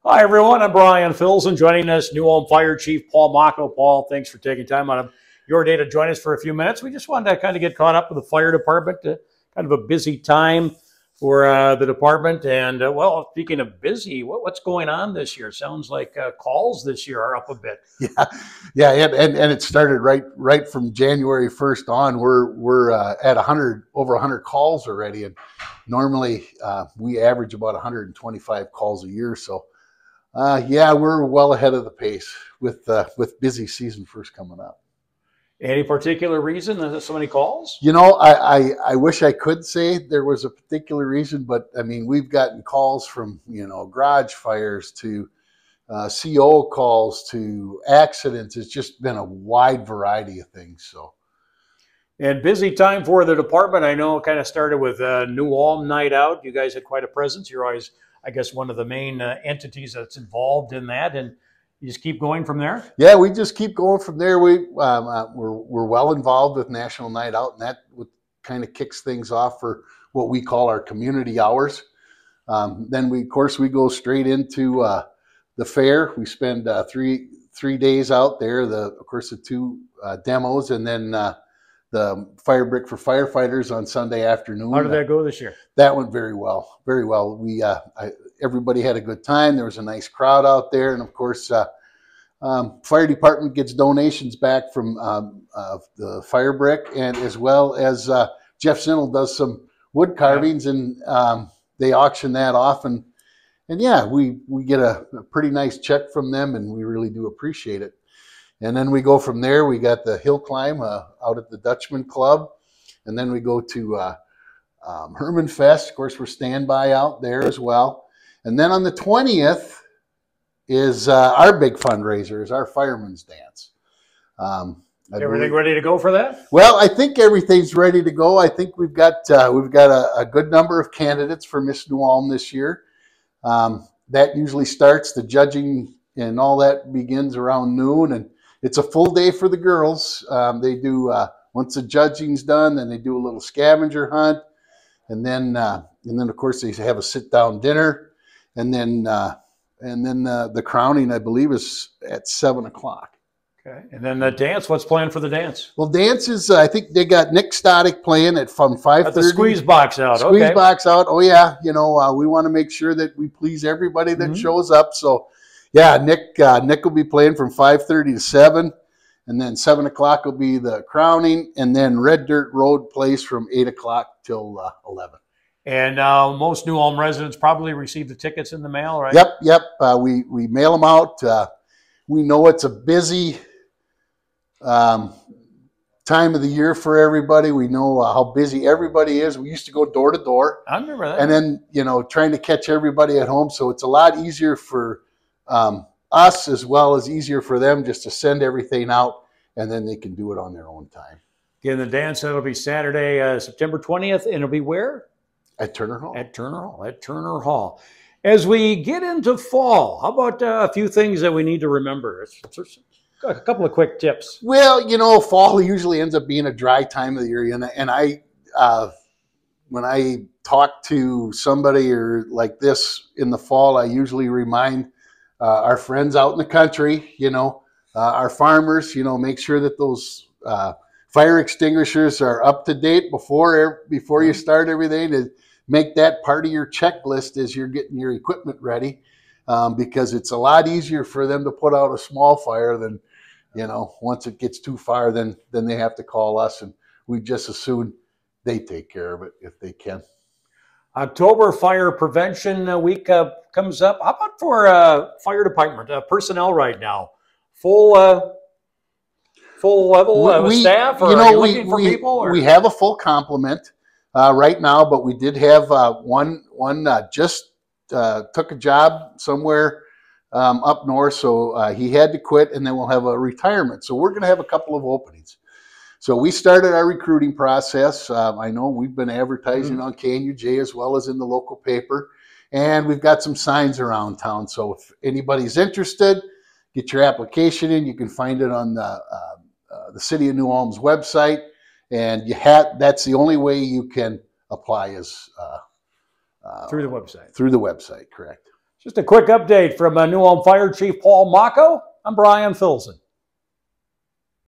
Hi, everyone. I'm Brian Filson. Joining us, new Ulm Fire Chief Paul Mocco. Paul, thanks for taking time out of your day to join us for a few minutes. We just wanted to kind of get caught up with the fire department. Kind of a busy time for the department. And, well, speaking of busy, what's going on this year? Sounds like calls this year are up a bit. Yeah, and it started right from January 1st on. We're at over 100 calls already, and normally we average about 125 calls a year. So. Yeah, we're well ahead of the pace with busy season first coming up. Any particular reason there's so many calls? You know, I wish I could say there was a particular reason, but I mean, we've gotten calls from, garage fires to CO calls to accidents. It's just been a wide variety of things. So. And busy time for the department. I know it kind of started with New Ulm Night Out. You guys had quite a presence. You're always, I guess, one of the main entities that's involved in that, and you just keep going from there. Yeah, we just keep going from there. We're well involved with National Night Out, and that kind of kicks things off for what we call our community hours. Then we go straight into the fair. We spend three days out there. Of course, the two demos, and then the fire brick for firefighters on Sunday afternoon. How did that go this year? That went very well, very well. Everybody had a good time. There was a nice crowd out there, and of course, fire department gets donations back from the fire brick, and as well as Jeff Sinnel does some wood carvings, and they auction that off, and yeah, we get a pretty nice check from them, and we really do appreciate it. And then we go from there. We got the hill climb out at the Dutchman Club. And then we go to Herman Fest. Of course, we're standby out there as well. And then on the 20th is our big fundraiser, is our Fireman's Dance. Everything ready to go for that? Well, I think everything's ready to go. I think we've got a good number of candidates for Miss New Ulm this year. That usually starts, the judging and all that begins around noon, and it's a full day for the girls. They do, once the judging's done, then they do a little scavenger hunt. And then of course, they have a sit-down dinner. And then the crowning, I believe, is at 7 o'clock. Okay. And then the dance, what's planned for the dance? Well, dance is, I think they got Nick Stoddard playing from 5:30. At the squeeze box out. Squeeze box out. Oh, yeah. We want to make sure that we please everybody that shows up. So, yeah, Nick will be playing from 5:30 to 7, and then 7 o'clock will be the crowning, and then Red Dirt Road plays from 8 o'clock till 11. And most New Ulm residents probably receive the tickets in the mail, right? Yep. We mail them out. We know it's a busy time of the year for everybody. We know how busy everybody is. We used to go door to door. I remember that. And then, trying to catch everybody at home. So it's a lot easier for us, as well as easier for them, just to send everything out, and then they can do it on their own time. Again, the dance, that'll be Saturday, September 20th, and it'll be where? At Turner Hall. At Turner Hall. As we get into fall, how about a few things that we need to remember? A couple of quick tips. Well, fall usually ends up being a dry time of the year, and I when I talk to somebody or like this in the fall, I usually remind our friends out in the country, our farmers, make sure that those fire extinguishers are up to date before you start everything, to make that part of your checklist as you're getting your equipment ready, because it's a lot easier for them to put out a small fire than, once it gets too far, then they have to call us, and we just as soon they take care of it if they can. October Fire Prevention Week comes up. How about for fire department personnel right now? Full level of staff? Or are you looking for people? Or? We have a full complement right now, but we did have one just took a job somewhere up north, so he had to quit, and then we'll have a retirement. So we're going to have a couple of openings. So we started our recruiting process. I know we've been advertising on KNUJ as well as in the local paper, and we've got some signs around town. So if anybody's interested, get your application in. You can find it on the City of New Ulm's website, and that's the only way you can apply is through the website. Through the website, correct. Just a quick update from New Ulm Fire Chief Paul Mocco. I'm Brian Filson.